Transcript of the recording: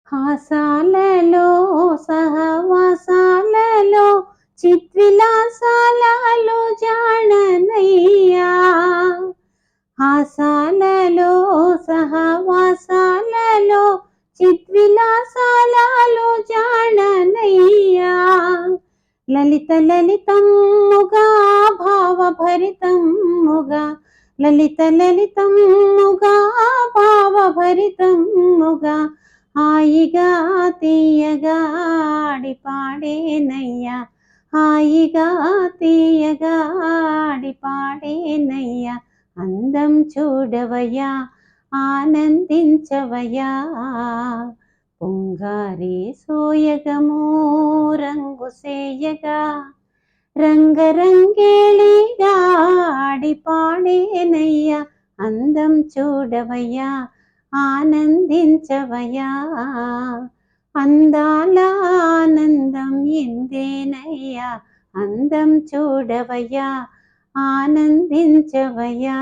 హాసాలలో సహవాసాలలో చిత్విలాసాలలో జాడనయ్యా. హాసాలలో సహవాసాలలో చిత్విలాసాలలో జాడనయ్యా. లలిత లలితముగా భావభరితముగా లలిత లలితముగా భావభరితముగా హాయిగా తీయగా ఆడి పాడేనయ్యా. హాయిగా తీయగా ఆడి పాడేనయ్యా. అందం చూడవయ్యా, ఆనందించవయ్యా. పొంగారి సోయగము రంగు సేయగా రంగరంగేళిగా ఆడి పాడేనయ్యా. అందం చూడవయ్యా, ఆనందించవయ్యా. అందాల ఆనందం ఎందేనయ్యా. అందం చూడవయ్యా, ఆనందించవయ్యా.